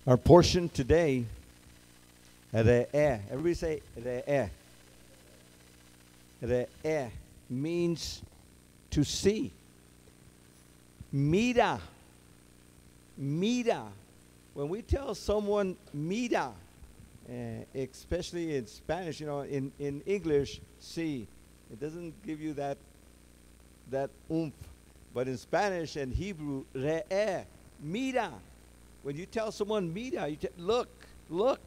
Our portion today, re'eh. Everybody say re'eh. Re'eh means to see. Mira. Mira. When we tell someone mira, especially in Spanish, in English, see. It doesn't give you that oomph. But in Spanish and Hebrew, re'eh, mira. When you tell someone mira, look,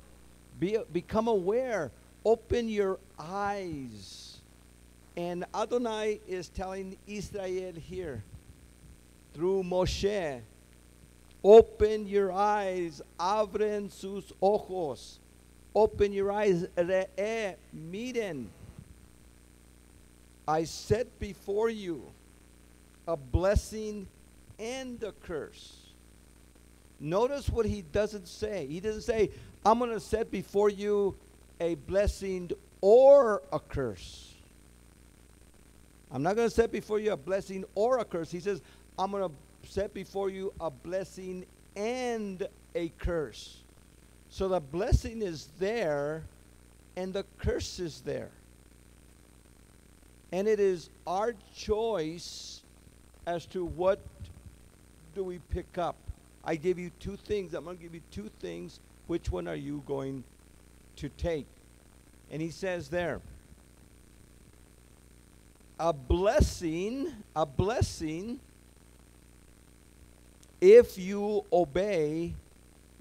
become aware, open your eyes. And Adonai is telling Israel here through Moshe, open your eyes, abren sus ojos, open your eyes, re'eh, miren. I set before you a blessing and a curse. Notice what he doesn't say. He doesn't say, I'm going to set before you a blessing or a curse. I'm not going to set before you a blessing or a curse. He says, I'm going to set before you a blessing and a curse. So the blessing is there and the curse is there. And it is our choice as to what do we pick up. I give you two things. I'm going to give you two things. Which one are you going to take? And he says there, a blessing if you obey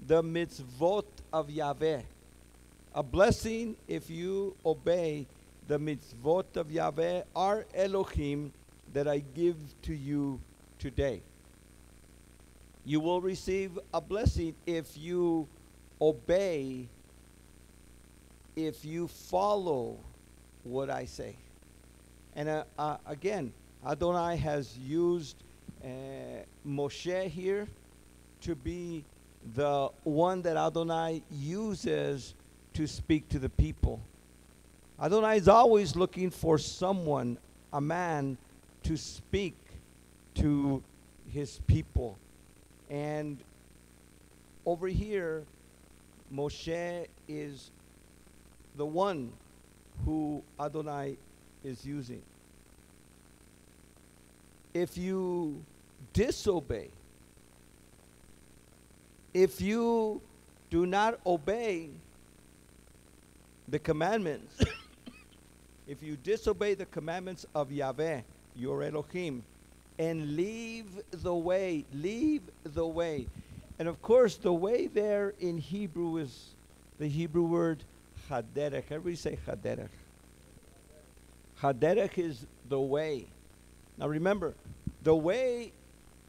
the mitzvot of Yahweh. A blessing if you obey the mitzvot of Yahweh, our Elohim, that I give to you today. You will receive a blessing if you obey, if you follow what I say. And again, Adonai has used Moshe here to be the one that Adonai uses to speak to the people. Adonai is always looking for someone, a man, to speak to his people. And over here, Moshe is the one who Adonai is using. If you disobey, if you do not obey the commandments, if you disobey the commandments of Yahweh, your Elohim, and leave the way. And of course, the way there in Hebrew is the Hebrew word haderech. Everybody say haderech. Haderech is the way. Now remember, the way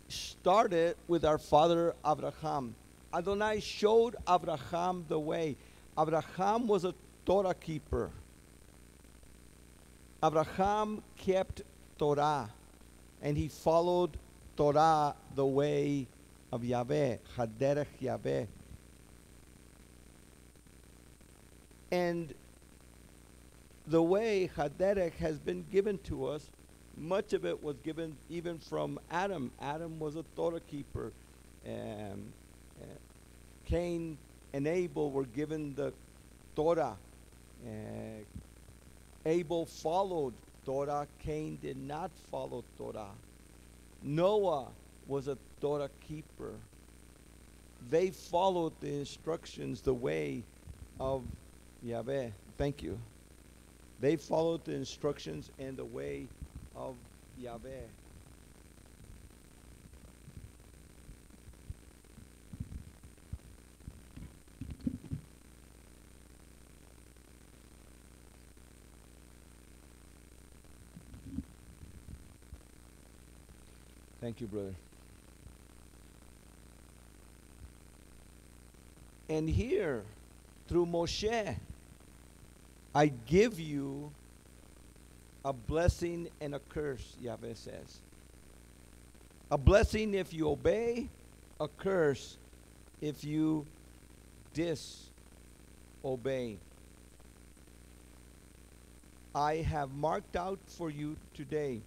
started with our father Abraham. Adonai showed Abraham the way. Abraham was a Torah keeper. Abraham kept Torah. And he followed Torah, the way of Yahweh, Haderech Yahweh. And the way Haderech has been given to us, much of it was given even from Adam. Adam was a Torah keeper. Cain and Abel were given the Torah. Abel followed Torah. Cain did not follow Torah. Noah was a Torah keeper. They followed the instructions, the way of Yahweh. Thank you. They followed the instructions and the way of Yahweh. Thank you, brother. And here, through Moshe, I give you a blessing and a curse, Yahweh says. A blessing if you obey, a curse if you disobey. I have marked out for you today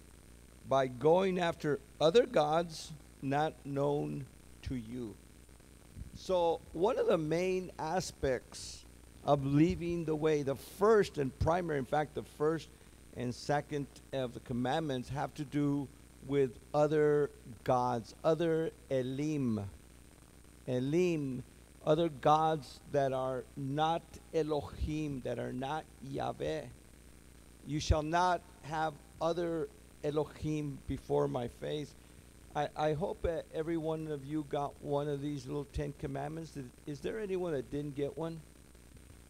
by going after other gods not known to you. So, one of the main aspects of leaving the way, the first and primary, in fact, the first and second of the commandments have to do with other gods, other Elim. Elim, other gods that are not Elohim, that are not Yahweh. You shall not have other Elohim before my face. I hope that every one of you got one of these little 10 commandments. Is there anyone that didn't get one?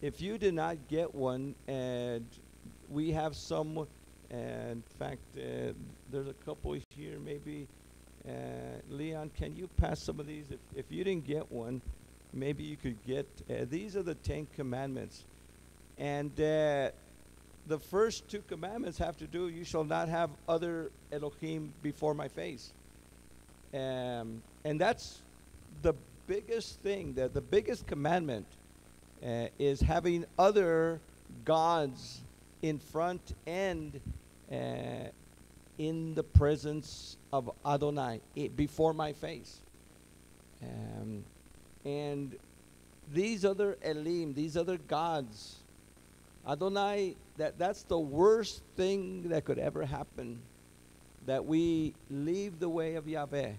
If you did not get one, and we have some, and in fact, there's a couple here, maybe. Leon, can you pass some of these? If you didn't get one, maybe you could get, these are the 10 commandments. And the first 2 commandments have to do, you shall not have other Elohim before my face. And that's the biggest thing, the biggest commandment is having other gods in front and in the presence of Adonai, before my face. And these other Elim, these other gods, Adonai, that's the worst thing that could ever happen, that we leave the way of Yahweh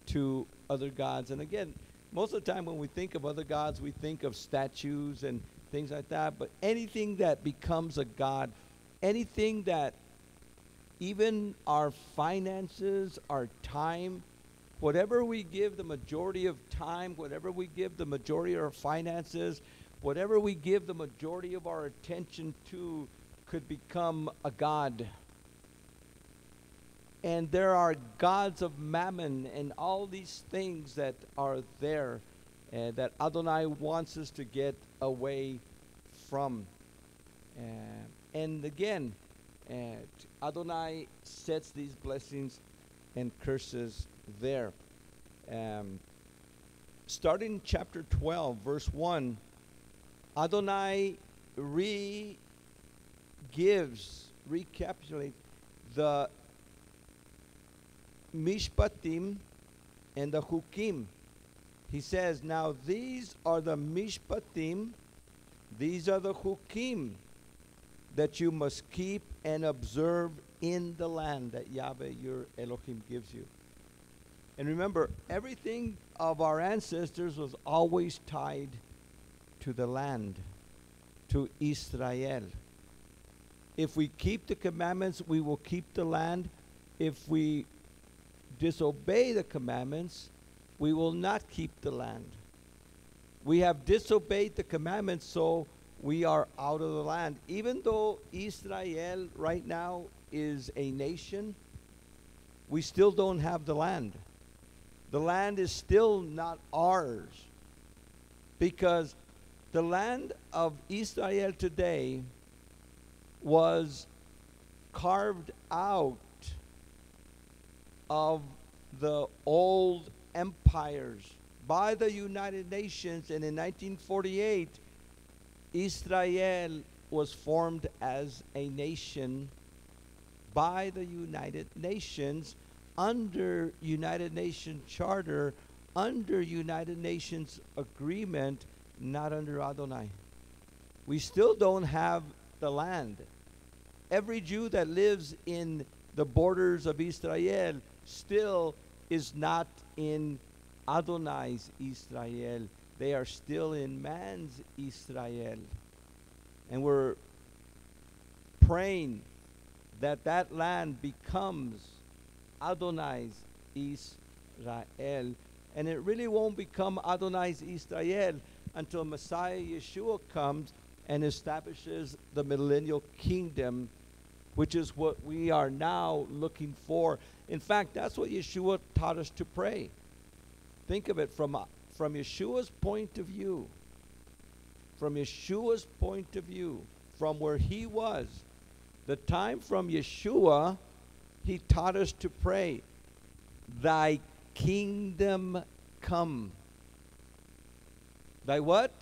to other gods. And again, most of the time when we think of other gods, we think of statues and things like that. But anything that becomes a god, anything that even our finances, our time, whatever we give the majority of time, whatever we give the majority of our finances, whatever we give the majority of our attention to could become a god. And there are gods of mammon and all these things that are there that Adonai wants us to get away from. And again, Adonai sets these blessings and curses there. Starting in chapter 12, verse 1, Adonai recapitulates the mishpatim and the hukim. He says, now these are the mishpatim, these are the hukim that you must keep and observe in the land that Yahweh your Elohim gives you. And remember, everything of our ancestors was always tied to the land, to Israel. If we keep the commandments, we will keep the land. If we disobey the commandments, we will not keep the land. We have disobeyed the commandments, so we are out of the land. Even though Israel right now is a nation, we still don't have the land. The land is still not ours, because the land of Israel today was carved out of the old empires by the United Nations, and in 1948 Israel was formed as a nation by the United Nations, under United Nations Charter, under United Nations agreement, not under Adonai. We still don't have the land. Every Jew that lives in the borders of Israel still is not in Adonai's Israel. They are still in man's Israel. And we're praying that that land becomes Adonai's Israel. And it really won't become Adonai's Israel until Messiah Yeshua comes and establishes the millennial kingdom, which is what we are now looking for. In fact, that's what Yeshua taught us to pray. Think of it from Yeshua's point of view. From Yeshua's point of view, from where he was, the time from Yeshua, he taught us to pray, thy kingdom come. Thy what?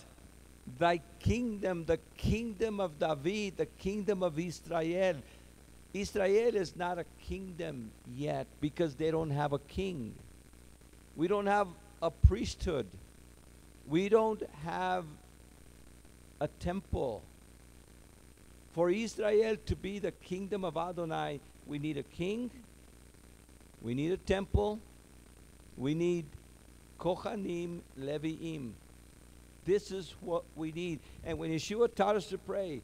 Thy kingdom, the kingdom of David, the kingdom of Israel. Israel is not a kingdom yet because they don't have a king. We don't have a priesthood. We don't have a temple. For Israel to be the kingdom of Adonai, we need a king, we need a temple, we need Kohanim, Leviim. This is what we need. And when Yeshua taught us to pray,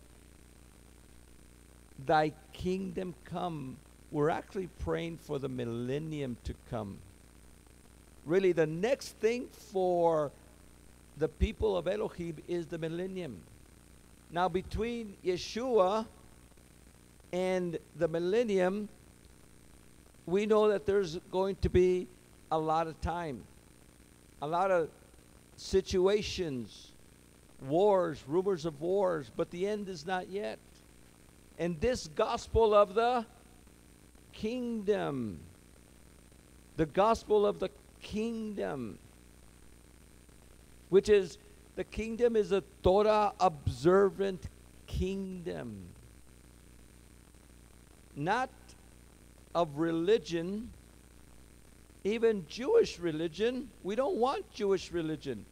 thy kingdom come, we're actually praying for the millennium to come. Really, the next thing for the people of Elohim is the millennium. Now, between Yeshua and the millennium, we know that there's going to be a lot of time, a lot of situations, wars, rumors of wars, but the end is not yet. And this gospel of the kingdom, the gospel of the kingdom, which is, the kingdom is a Torah observant kingdom, not of religion, even Jewish religion. We don't want Jewish religion.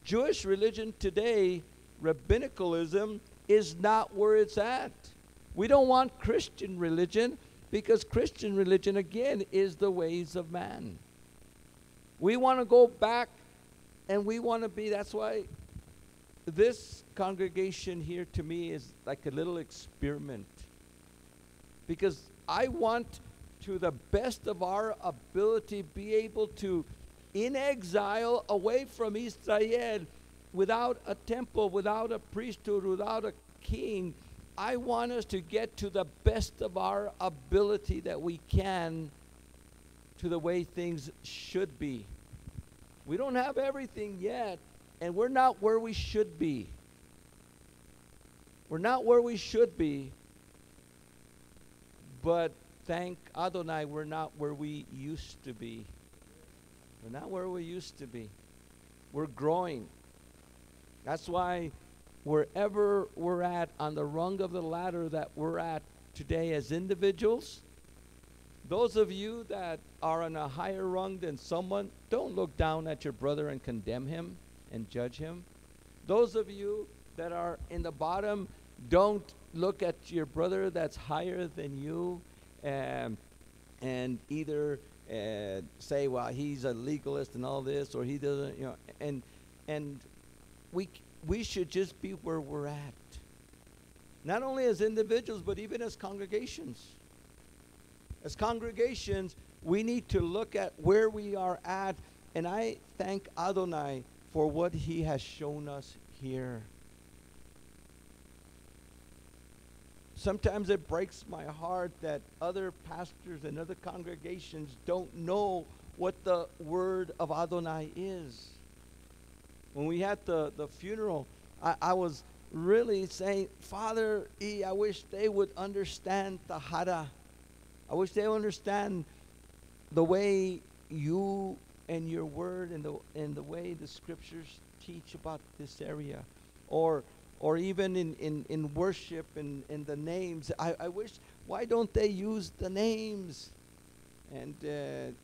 Jewish religion today, rabbinicalism, is not where it's at. We don't want Christian religion, because Christian religion, again, is the ways of man. We want to go back, and we want to be, that's why this congregation here to me is like a little experiment. Because I want, to the best of our ability, be able to, in exile, away from Israel, without a temple, without a priesthood, without a king, I want us to get to the best of our ability that we can to the way things should be. We don't have everything yet, and we're not where we should be. We're not where we should be, but thank Adonai, we're not where we used to be. We're not where we used to be. We're growing. That's why wherever we're at on the rung of the ladder that we're at today as individuals, those of you that are on a higher rung than someone, don't look down at your brother and condemn him and judge him. Those of you that are in the bottom, don't look at your brother that's higher than you and either say, well, he's a legalist and all this, or he doesn't, you know, and we should just be where we're at. Not only as individuals, but even as congregations. As congregations, we need to look at where we are at, and I thank Adonai for what he has shown us here. Sometimes it breaks my heart that other pastors and other congregations don't know what the word of Adonai is. When we had the funeral, I was really saying, Father, I wish they would understand Tahara. I wish they would understand the way you and your word and the way the scriptures teach about this area. Or even in worship and in the names. I wish, why don't they use the names? And,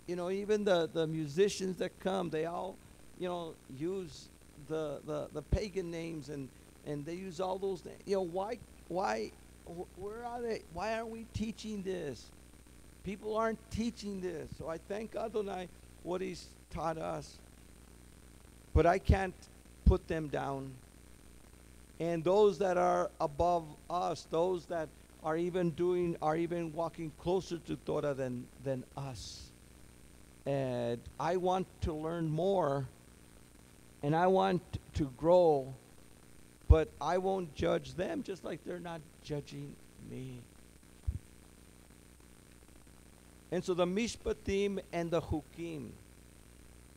you know, even the musicians that come, they all, you know, use the pagan names, and they use all those names. You know, where are they? Why aren't we teaching this? People aren't teaching this. So I thank Adonai what he's taught us. But I can't put them down. And those that are above us, those that are even walking closer to Torah than us. And I want to learn more, and I want to grow, but I won't judge them just like they're not judging me. And so the Mishpatim and the Hukim,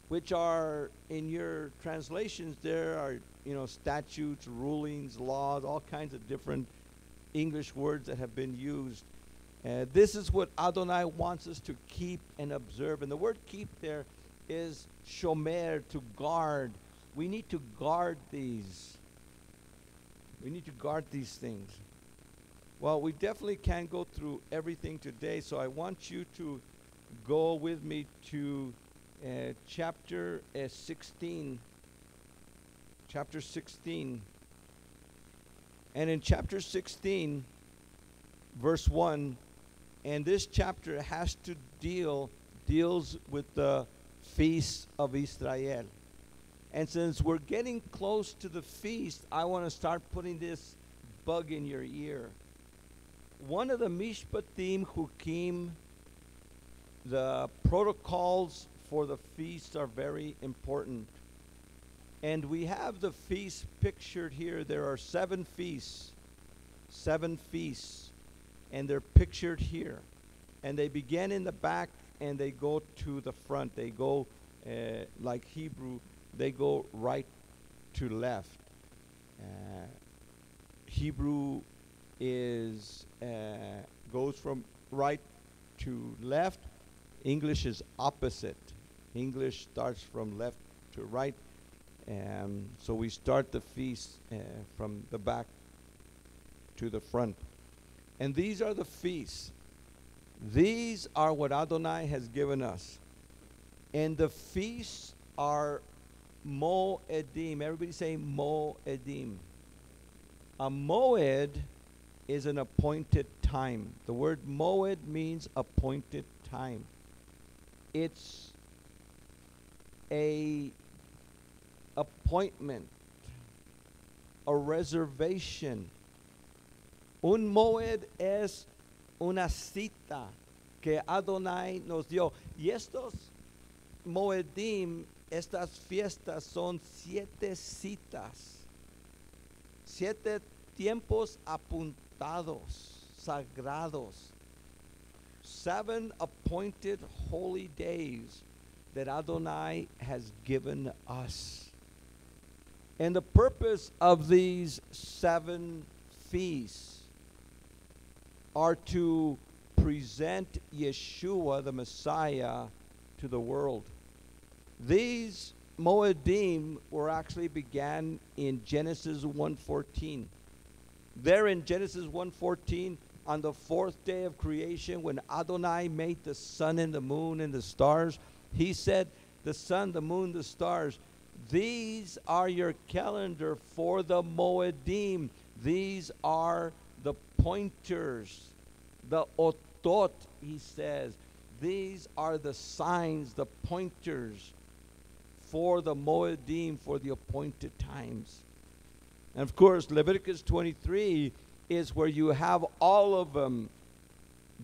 which are in your translations, there are, you know, statutes, rulings, laws, all kinds of different English words that have been used. This is what Adonai wants us to keep and observe. And the word keep there is shomer, to guard. We need to guard these. We need to guard these things. Well, we definitely can't go through everything today, so I want you to go with me to chapter 16. chapter 16. And in chapter 16, verse 1, and this chapter has to deals with the feast of Israel. And since we're getting close to the feast, I want to start putting this bug in your ear. One of the Mishpatim Hukim, the protocols for the feast are very important. And we have the feast pictured here. There are 7 feasts. 7 feasts. And they're pictured here. And they begin in the back and they go to the front. They go, like Hebrew, they go right to left. Hebrew is goes from right to left. English is opposite. English starts from left to right. So we start the feast from the back to the front. And these are the feasts. These are what Adonai has given us. And the feasts are Moedim. Everybody say Moedim. A Moed is an appointed time. The word Moed means appointed time. It's a appointment, a reservation. Un Moed es una cita que Adonai nos dio. Y estos Moedim, estas fiestas son 7 citas, 7 tiempos apuntados, sagrados, 7 appointed holy days that Adonai has given us. And the purpose of these 7 feasts are to present Yeshua, the Messiah, to the world. These Moedim were actually began in Genesis 1:14. There in Genesis 1:14, on the 4th day of creation, when Adonai made the sun and the moon and the stars, he said, the sun, the moon, the stars, these are your calendar for the Moedim. These are the pointers, the otot, he says. These are the signs, the pointers for the Moedim, for the appointed times. And of course, Leviticus 23 is where you have all of them,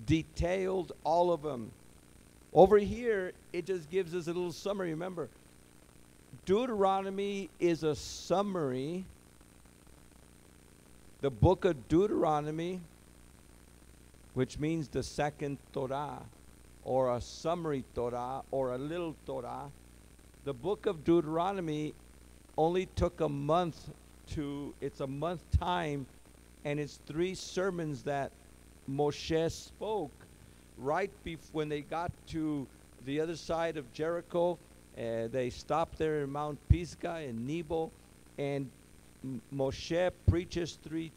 detailed, all of them. Over here, it just gives us a little summary. Remember, Deuteronomy is a summary. The book of Deuteronomy, which means the second Torah, or a summary Torah, or a little Torah. The book of Deuteronomy only took a month it's a month time, and it's 3 sermons that Moshe spoke right when they got to the other side of Jericho. They stopped there in Mount Pisgah in Nebo, and Moshe preaches 3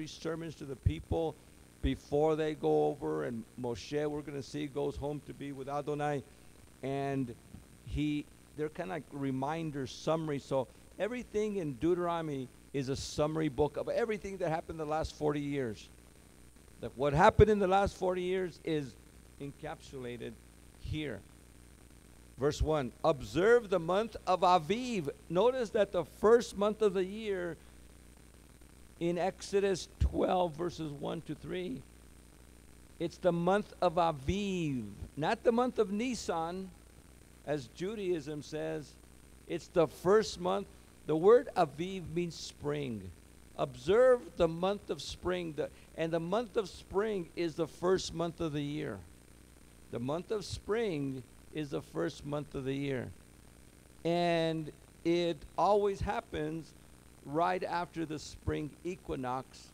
sermons to the people before they go over, and Moshe, we're going to see, goes home to be with Adonai, and they're kind of like reminder summary. So everything in Deuteronomy is a summary book of everything that happened in the last 40 years. That what happened in the last 40 years is encapsulated here. Verse 1, observe the month of Aviv. Notice that the first month of the year in Exodus 12, verses 1 to 3, it's the month of Aviv, not the month of Nisan, as Judaism says. It's the first month. The word Aviv means spring. Observe the month of spring. And the month of spring is the first month of the year. The month of spring is the first month of the year. And it always happens right after the spring equinox.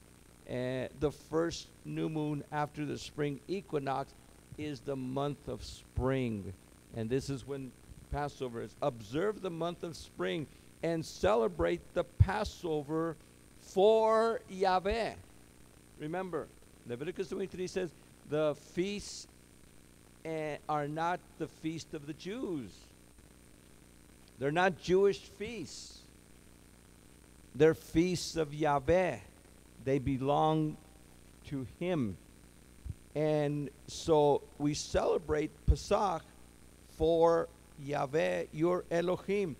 The first new moon after the spring equinox is the month of spring. And this is when Passover is. Observe the month of spring and celebrate the Passover for Yahweh. Remember, Leviticus 23 says the feasts are not the feast of the Jews. They're not Jewish feasts. They're feasts of Yahweh. They belong to Him. And so we celebrate Pesach for Yahweh, your Elohim,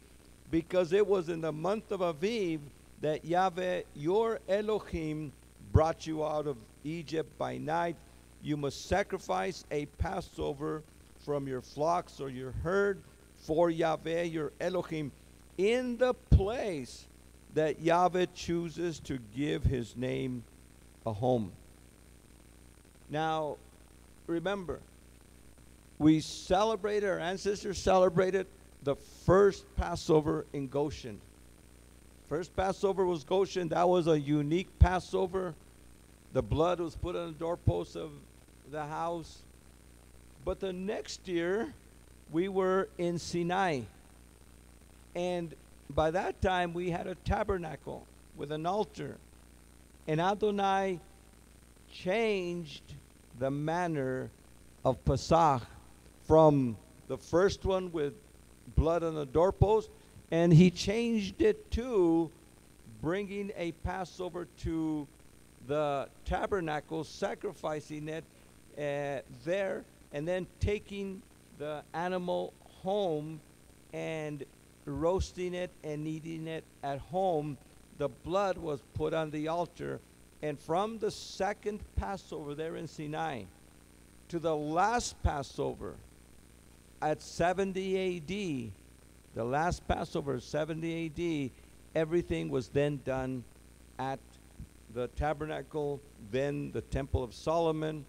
because it was in the month of Aviv that Yahweh, your Elohim, brought you out of Egypt by night. You must sacrifice a Passover from your flocks or your herd for Yahweh, your Elohim, in the place that Yahweh chooses to give His name a home. Now, remember, we celebrated, our ancestors celebrated the first Passover in Goshen. First Passover was Goshen. That was a unique Passover. The blood was put on the doorposts of the house. But the next year, we were in Sinai. And by that time, we had a tabernacle with an altar. And Adonai changed the manner of Pesach from the first one with blood on the doorpost, and He changed it to bringing a Passover to the tabernacle, sacrificing it there, and then taking the animal home and roasting it and eating it at home. The blood was put on the altar. And from the second Passover there in Sinai to the last Passover at 70 A.D., the last Passover, 70 A.D., everything was then done at the tabernacle, then the Temple of Solomon,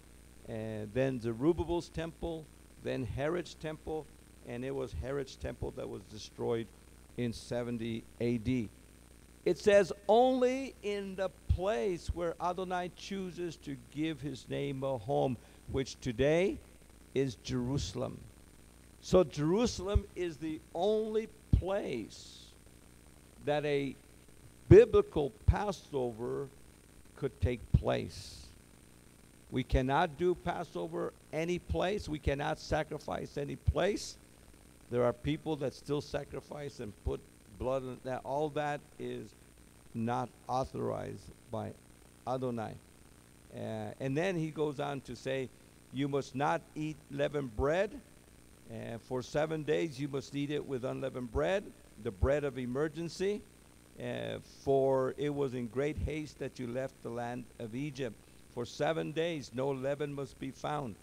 and then Zerubbabel's temple, then Herod's temple, and it was Herod's temple that was destroyed in 70 A.D. It says only in the place where Adonai chooses to give His name a home, which today is Jerusalem. So Jerusalem is the only place that a biblical Passover could take place. We cannot do Passover any place. We cannot sacrifice any place. There are people that still sacrifice and put blood in that. All that is not authorized by Adonai. And then he goes on to say, you must not eat leavened bread. For 7 days you must eat it with unleavened bread, the bread of emergency. For it was in great haste that you left the land of Egypt. For 7 days no leaven must be found.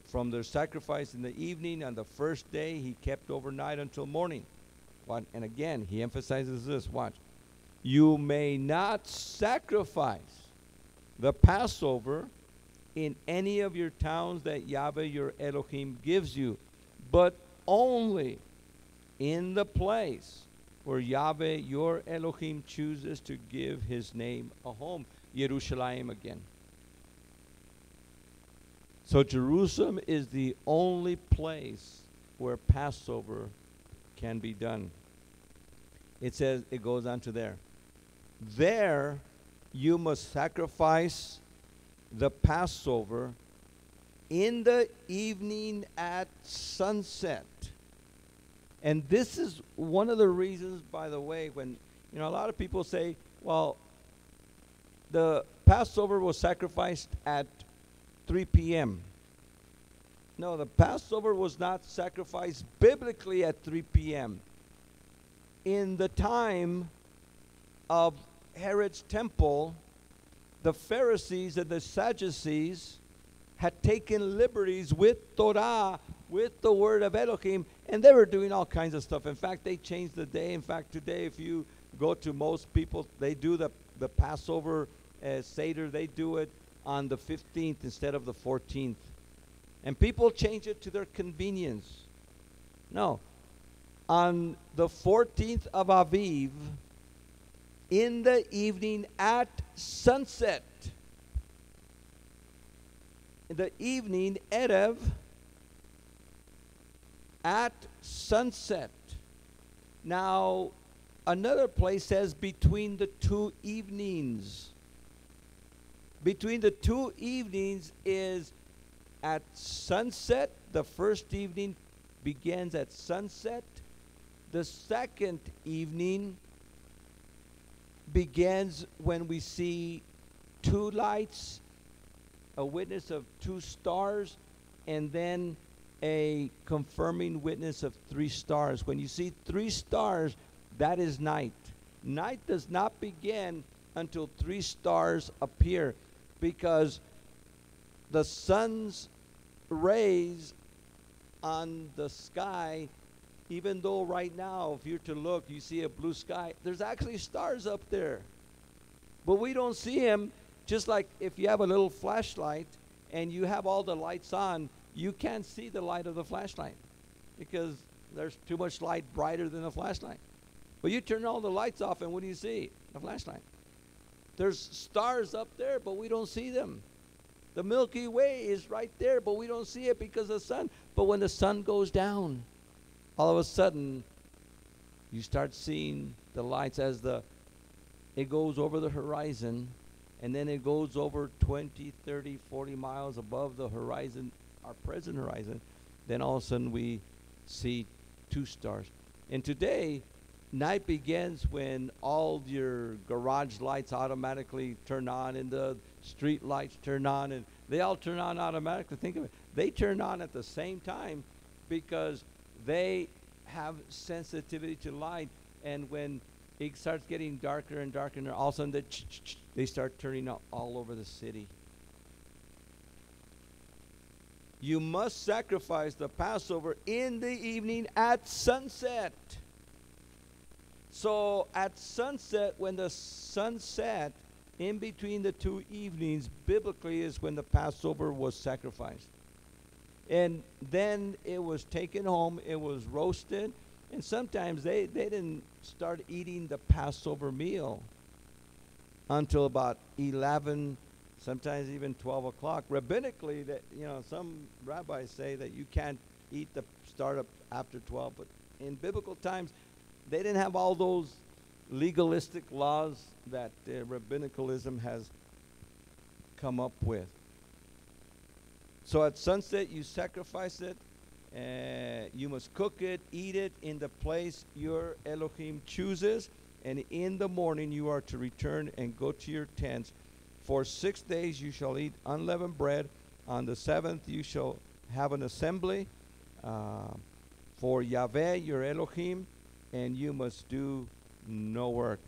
From their sacrifice in the evening on the first day he kept overnight until morning. And again, he emphasizes this, watch. You may not sacrifice the Passover in any of your towns that Yahweh your Elohim gives you, but only in the place where Yahweh your Elohim chooses to give His name a home. Yerushalayim again. So Jerusalem is the only place where Passover can be done. It says, it goes on to there. There you must sacrifice the Passover in the evening at sunset. And this is one of the reasons, by the way, when, a lot of people say, well, the Passover was sacrificed at 3 p.m. No, the Passover was not sacrificed biblically at 3 p.m. In the time of Herod's temple, the Pharisees and the Sadducees had taken liberties with Torah, with the word of Elohim, and they were doing all kinds of stuff. In fact, they changed the day. In fact, today, if you go to most people, they do the Passover Seder, they do it on the 15th instead of the 14th. And people change it to their convenience. No. On the 14th of Aviv, in the evening at sunset, in the evening, Erev, at sunset. Now, another place says between the two evenings. Between the two evenings is at sunset. The first evening begins at sunset. The second evening begins when we see two lights, a witness of two stars, and then a confirming witness of three stars. When you see three stars, that is night. Night does not begin until three stars appear, because the sun's rays on the sky, even though right now, if you're to look, you see a blue sky, there's actually stars up there. But we don't see them. Just like if you have a little flashlight and you have all the lights on, you can't see the light of the flashlight because there's too much light brighter than the flashlight. But you turn all the lights off, and what do you see? The flashlight. There's stars up there, but we don't see them. The Milky Way is right there, but we don't see it because of the sun. But when the sun goes down, all of a sudden, you start seeing the lights as it goes over the horizon, and then it goes over 20, 30, 40 miles above the horizon, our present horizon. Then all of a sudden we see two stars. And today, night begins when all your garage lights automatically turn on, and the street lights turn on, and they all turn on automatically. Think of it. They turn on at the same time because they have sensitivity to light. And when it starts getting darker and darker, and all of a sudden they start turning out all over the city. You must sacrifice the Passover in the evening at sunset. So at sunset, when the sun set, in between the two evenings, biblically is when the Passover was sacrificed. And then it was taken home, it was roasted, and sometimes they didn't start eating the Passover meal until about 11, sometimes even 12 o'clock. Rabbinically, some rabbis say that you can't eat the startup after 12, but in biblical times, they didn't have all those legalistic laws that rabbinicalism has come up with. So at sunset, you sacrifice it. You must cook it, eat it in the place your Elohim chooses. And in the morning you are to return and go to your tents. For 6 days you shall eat unleavened bread. On the seventh you shall have an assembly for Yahweh your Elohim, and you must do no work.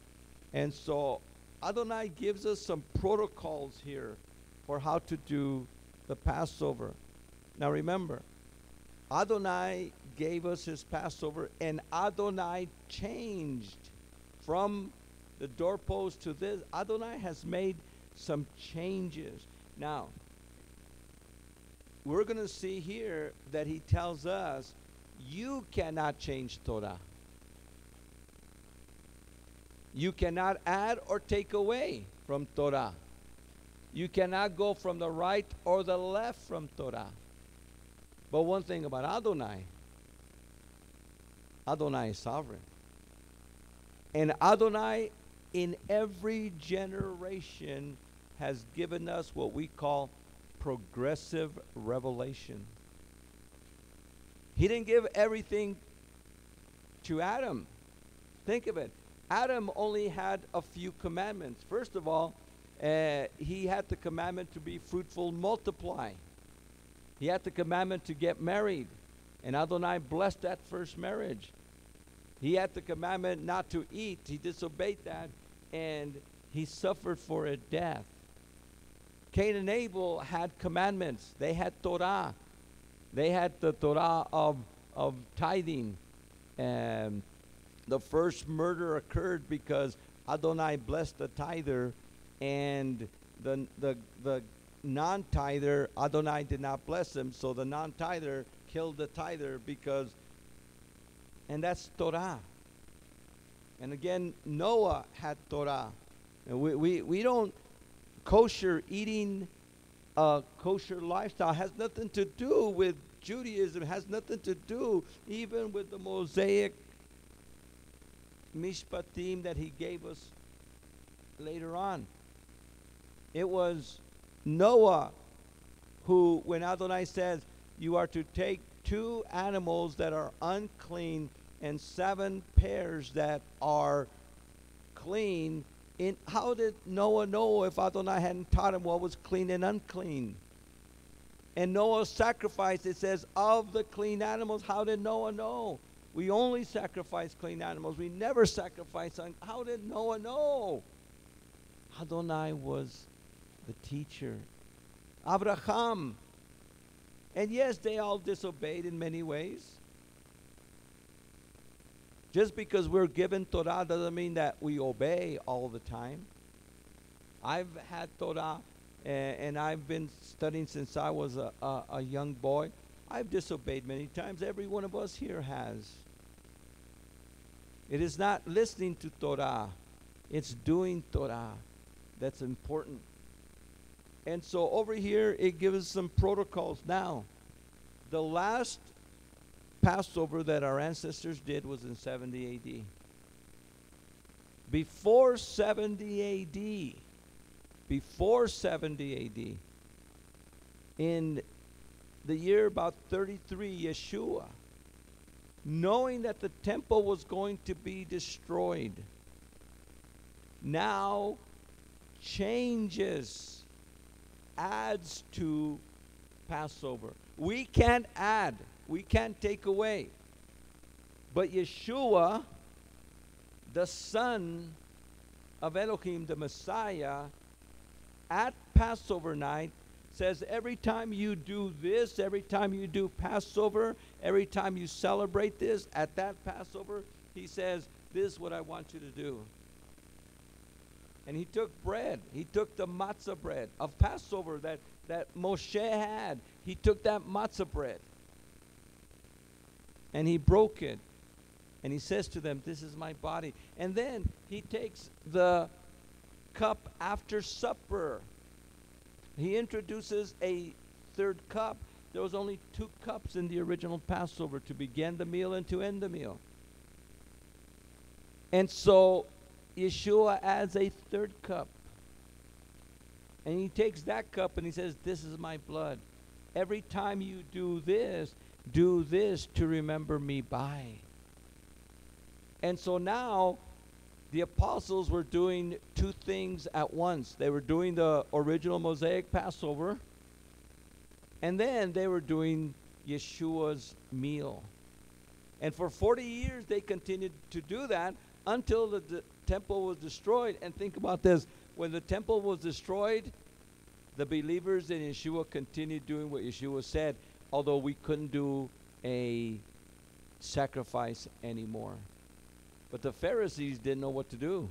And so Adonai gives us some protocols here for how to do the Passover. Now remember, Adonai gave us his Passover, and Adonai changed from the doorpost to this. Adonai has made some changes. Now, we're going to see here that he tells us you cannot change Torah. You cannot add or take away from Torah. You cannot go from the right or the left from Torah. But one thing about Adonai is sovereign. And Adonai in every generation has given us what we call progressive revelation. He didn't give everything to Adam. Think of it. Adam only had a few commandments. First of all, he had the commandment to be fruitful, multiply. He had the commandment to get married, and Adonai blessed that first marriage. He had the commandment not to eat. He disobeyed that, and he suffered for a death. Cain and Abel had commandments. They had Torah. They had the Torah of tithing. And the first murder occurred because Adonai blessed the tither, and the non-tither, Adonai did not bless him, so the non-tither killed the tither and that's Torah. And again, Noah had Torah. And we don't, kosher eating, kosher lifestyle has nothing to do with Judaism, has nothing to do even with the Mosaic mishpatim that he gave us later on. It was Noah who, when Adonai says, you are to take two animals that are unclean and 7 pairs that are clean. How did Noah know if Adonai hadn't taught him what was clean and unclean? And Noah sacrificed, it says, of the clean animals. How did Noah know? We only sacrifice clean animals. We never sacrifice. How did Noah know? Adonai was the teacher. Abraham. And yes, they all disobeyed in many ways. Just because we're given Torah doesn't mean that we obey all the time. I've had Torah, and I've been studying since I was a young boy. I've disobeyed many times. Every one of us here has. It is not listening to Torah. It's doing Torah that's important. And so over here, it gives us some protocols. Now, the last Passover that our ancestors did was in 70 A.D. Before 70 A.D., in the year about 33, Yeshua, knowing that the temple was going to be destroyed, now changes, adds to Passover. We can't add. We can't take away. But Yeshua, the Son of Elohim, the Messiah, at Passover night, says every time you do this, every time you do Passover, every time you celebrate this, at that Passover, he says, this is what I want you to do. And he took bread. He took the matzah bread of Passover that Moshe had. He took that matzah bread. And he broke it. And he says to them, this is my body. And then he takes the cup after supper. He introduces a third cup. There was only 2 cups in the original Passover, to begin the meal and to end the meal. And so Yeshua adds a third cup. And he takes that cup and he says, this is my blood. Every time you do this to remember me by. And so now the apostles were doing 2 things at once. They were doing the original Mosaic Passover, and then they were doing Yeshua's meal. And for 40 years they continued to do that until the temple was destroyed. And think about this. When the temple was destroyed, the believers in Yeshua continued doing what Yeshua said, although we couldn't do a sacrifice anymore. But the Pharisees didn't know what to do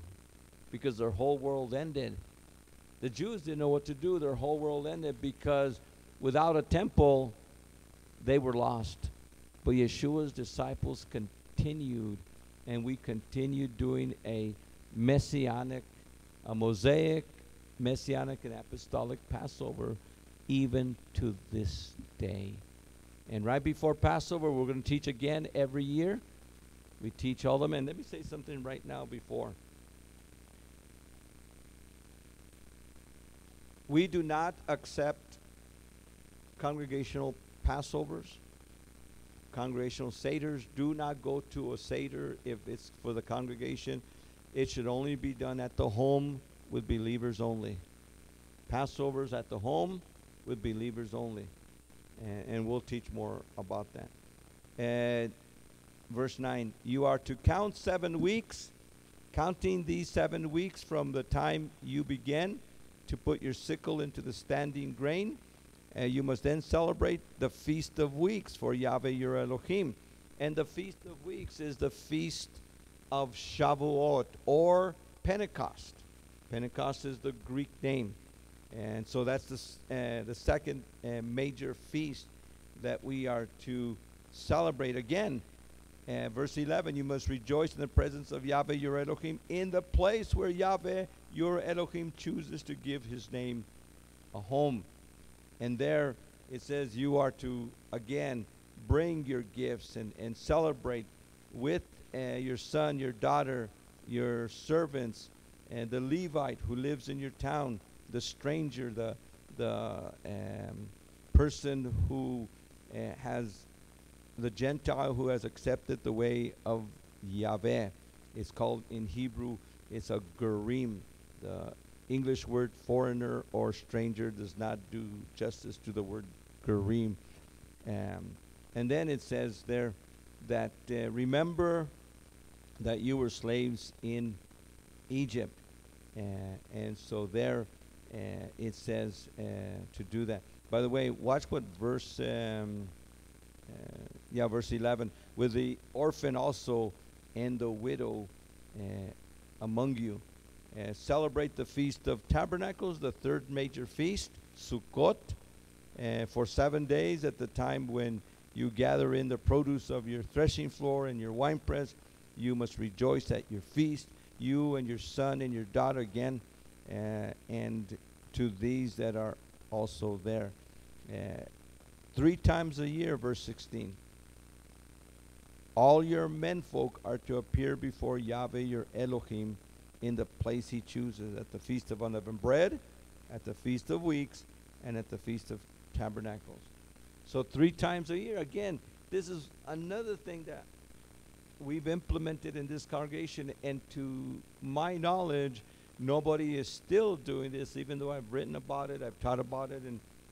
because their whole world ended. The Jews didn't know what to do. Their whole world ended because without a temple, they were lost. But Yeshua's disciples continued, and we continued doing a messianic, a Mosaic, messianic, and apostolic Passover even to this day. And right before Passover, we're going to teach again every year. We teach all them. And let me say something right now before. We do not accept congregational Passovers, congregational Seders. Do not go to a Seder if it's for the congregation. It should only be done at the home with believers only. Passovers at the home with believers only. And we'll teach more about that. And verse 9, you are to count 7 weeks, counting these 7 weeks from the time you begin to put your sickle into the standing grain. You must then celebrate the Feast of Weeks for Yahweh your Elohim. And the Feast of Weeks is the Feast of Shavuot or Pentecost. Pentecost is the Greek name. And so that's the second major feast that we are to celebrate again. Verse 11, you must rejoice in the presence of Yahweh your Elohim in the place where Yahweh your Elohim chooses to give his name a home. And there it says you are to, again, bring your gifts and celebrate with your son, your daughter, your servants, and the Levite who lives in your town, the stranger, the person who has the Gentile who has accepted the way of Yahweh. It's called in Hebrew, it's a Gerim. The English word foreigner or stranger does not do justice to the word Gerim. And then it says there that remember that you were slaves in Egypt. And so there it says to do that. By the way, watch what verse 11. With the orphan also and the widow among you. Celebrate the Feast of Tabernacles, the third major feast, Sukkot, for 7 days at the time when you gather in the produce of your threshing floor and your winepress. You must rejoice at your feast, you and your son and your daughter again, and to these that are also there. 3 times a year, verse 16. All your menfolk are to appear before Yahweh your Elohim in the place he chooses, at the Feast of Unleavened Bread, at the Feast of Weeks, and at the Feast of Tabernacles. So 3 times a year. Again, this is another thing that we've implemented in this congregation, and to my knowledge, nobody is still doing this, even though I've written about it, I've taught about it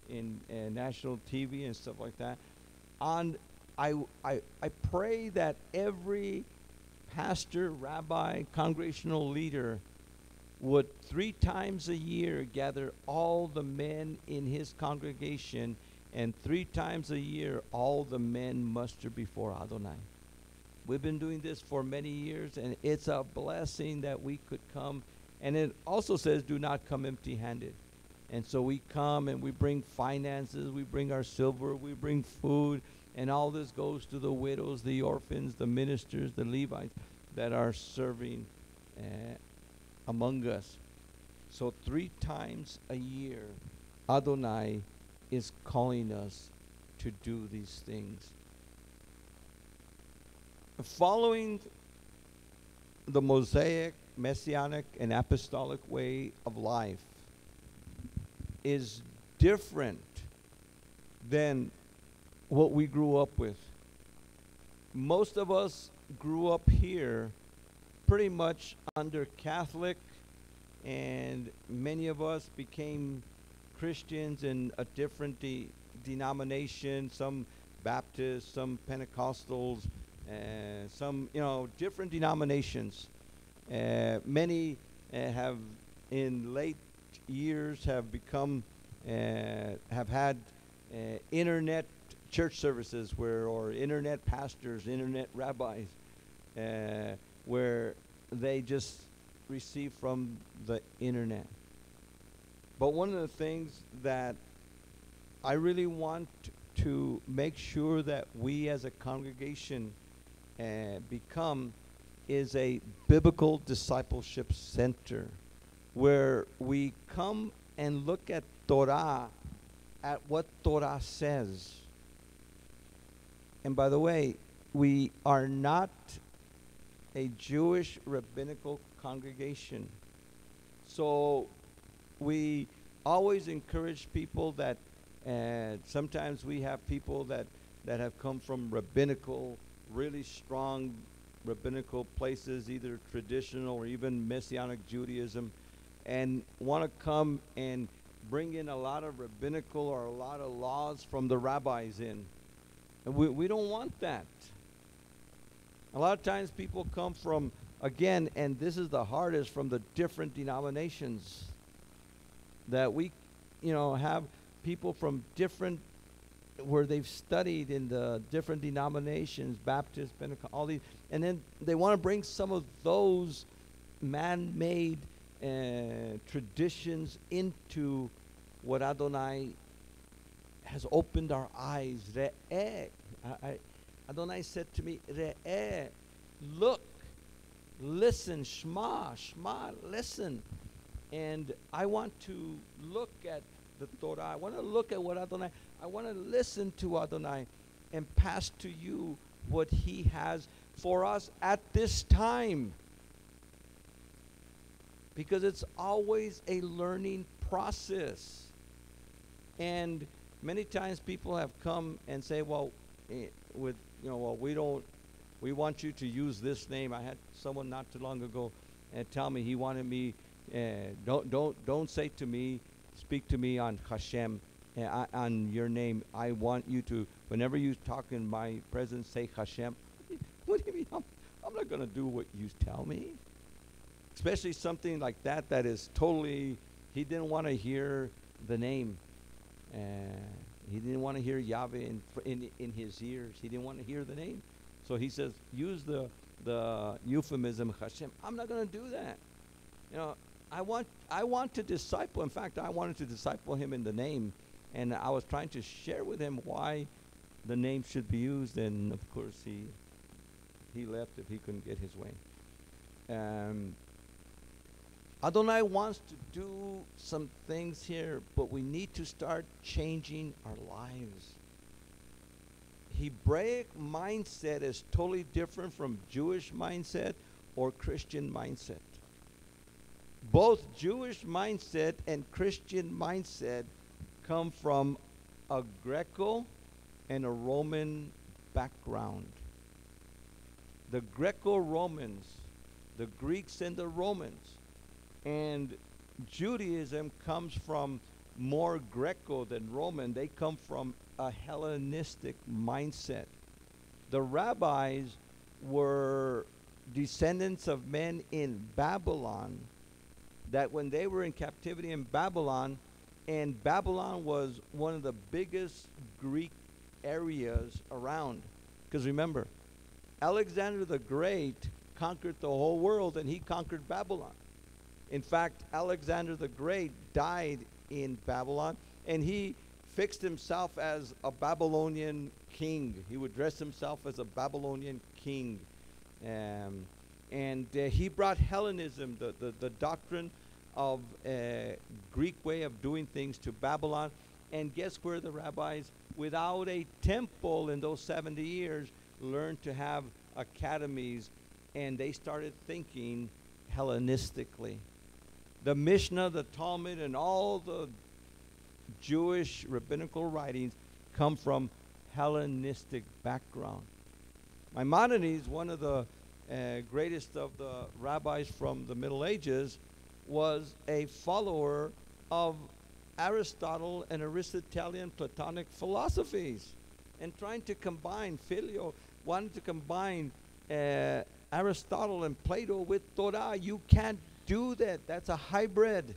in national TV and stuff like that. I pray that every pastor, rabbi, congregational leader would 3 times a year gather all the men in his congregation, and 3 times a year all the men muster before Adonai. We've been doing this for many years, and it's a blessing that we could come. And it also says, do not come empty-handed. And so we come and we bring finances, we bring our silver, we bring food, and all this goes to the widows, the orphans, the ministers, the Levites that are serving among us. So 3 times a year, Adonai is calling us to do these things. Following the Mosaic, Messianic, and Apostolic way of life is different than what we grew up with. Most of us grew up here pretty much under Catholic, and many of us became Christians in a different denomination, some Baptists, some Pentecostals, some, different denominations. Many have in late years have become, have had internet church services or internet pastors, internet rabbis, where they just receive from the internet. But one of the things that I really want to make sure that we as a congregation become is a biblical discipleship center, where we come and look at Torah, at what Torah says. And by the way, we are not a Jewish rabbinical congregation. So we always encourage people that sometimes we have people that have come from rabbinical, really strong rabbinical places, either traditional or even Messianic Judaism, and want to come and bring in a lot of rabbinical or a lot of laws from the rabbis in. And we don't want that. A lot of times people come from, again, and this is the hardest, from the different denominations. That we, have people from different, where they've studied in the different denominations, Baptist, Pentecost, all these, and then they want to bring some of those man-made traditions into what Adonai has opened our eyes. Re'eh. Adonai said to me, Re'eh, look, listen, Shema, listen. And I want to look at the Torah. I want to look at what Adonai, I want to listen to Adonai and pass to you what he has for us at this time. Because it's always a learning process. And many times people have come and say, well, with well, we want you to use this name. I had someone not too long ago tell me he wanted me, don't say to me, speak to me on Hashem, on your name. I want you to, whenever you talk in my presence, say Hashem. What do you mean? I'm not going to do what you tell me. Especially something like that is totally, he didn't want to hear the name. He didn't want to hear Yahweh in his ears. He didn't want to hear the name. So he says, use the euphemism Hashem. I'm not going to do that. I want to disciple. In fact, I wanted to disciple him in the name. And I was trying to share with him why the name should be used. And, of course, he left if he couldn't get his way. Adonai wants to do some things here, but we need to start changing our lives. Hebraic mindset is totally different from Jewish mindset or Christian mindset. Both Jewish mindset and Christian mindset come from a Greco and a Roman background. The Greco-Romans, the Greeks and the Romans, and Judaism comes from more Greco than Roman. They come from a Hellenistic mindset. The rabbis were descendants of men in Babylon, that when they were in captivity in Babylon, and Babylon was one of the biggest Greek areas around. Because remember, Alexander the Great conquered the whole world, and he conquered Babylon. In fact, Alexander the Great died in Babylon, and he fixed himself as a Babylonian king. He would dress himself as a Babylonian king. And he brought Hellenism, the doctrine of Greek way of doing things, to Babylon. And guess where the rabbis, without a temple in those 70 years, learned to have academies, and they started thinking Hellenistically. The Mishnah, the Talmud, and all the Jewish rabbinical writings come from Hellenistic background. Maimonides, one of the greatest of the rabbis from the Middle Ages, was a follower of Aristotle and Aristotelian Platonic philosophies, and trying to combine wanted to combine Aristotle and Plato with Torah. You can't do that. That's a hybrid.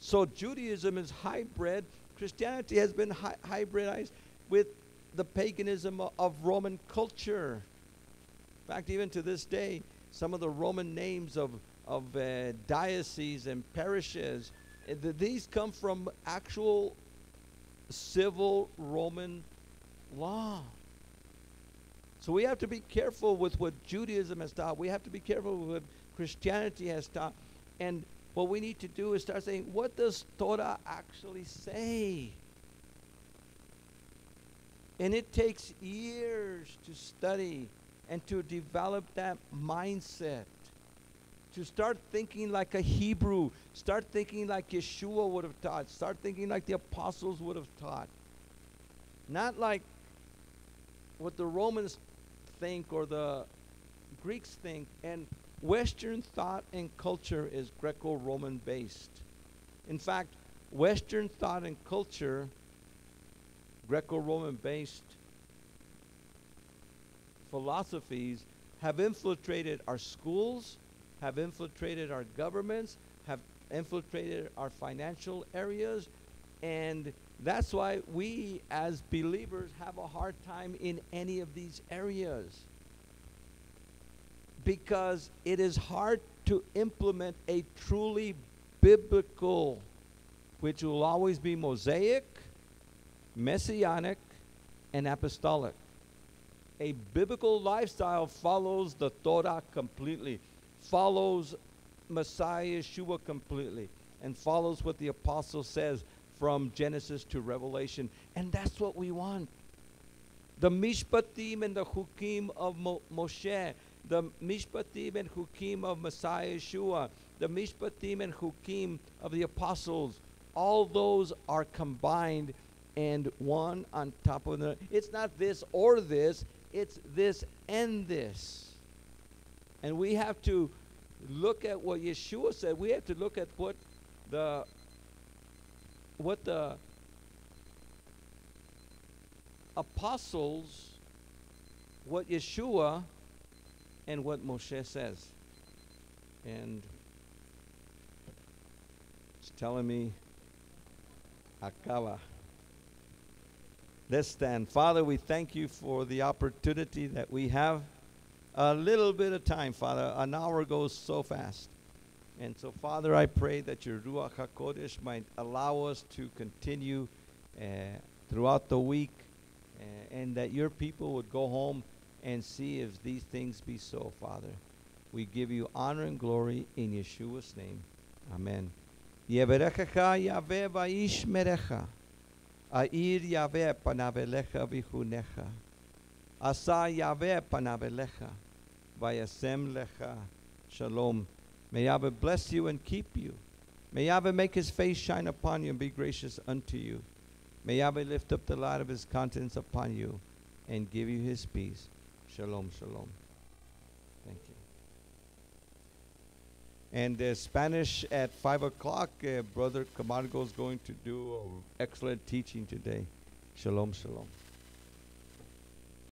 So Judaism is hybrid. Christianity has been hybridized with the paganism of Roman culture. In fact, even to this day, some of the Roman names of dioceses and parishes, these come from actual civil Roman law. So we have to be careful with what Judaism has taught. We have to be careful with what Christianity has taught. And what we need to do is start saying, what does Torah actually say? And it takes years to study and to develop that mindset. To start thinking like a Hebrew. Start thinking like Yeshua would have taught. Start thinking like the apostles would have taught. Not like what the Romans think or the Greeks think. And Western thought and culture is Greco-Roman based. In fact, Western thought and culture, Greco-Roman based philosophies, have infiltrated our schools, have infiltrated our governments, have infiltrated our financial areas, and that's why we as believers have a hard time in any of these areas. Because it is hard to implement a truly biblical, which will always be Mosaic, Messianic, and Apostolic. A biblical lifestyle follows the Torah completely, follows Messiah Yeshua completely, and follows what the apostle says from Genesis to Revelation. And that's what we want. The Mishpatim and the Chukim of Moshe, the Mishpatim and Chukim of Messiah Yeshua, the Mishpatim and Chukim of the apostles, all those are combined and one on top of the other. It's not this or this. it's this and this. And we have to look at what Yeshua said. We have to look at what the apostles, what Yeshua, and what Moshe says. And it's telling me, Akava. Let's stand. Father, we thank you for the opportunity that we have. A little bit of time, Father. An hour goes so fast. And so, Father, I pray that your Ruach HaKodesh might allow us to continue throughout the week, and that your people would go home and see if these things be so, Father. We give you honor and glory in Yeshua's name. Amen. Yeberechecha Yahweh vayishmerecha. Air Yahweh panav elecha vichunecha. Asa Yahweh panav elecha. Vayasem lecha shalom. May Yahweh bless you and keep you. May Yahweh make his face shine upon you and be gracious unto you. May Yahweh lift up the light of his countenance upon you and give you his peace. Shalom, shalom. Thank you. And Spanish at 5 o'clock, Brother Camargo is going to do excellent teaching today. Shalom, shalom.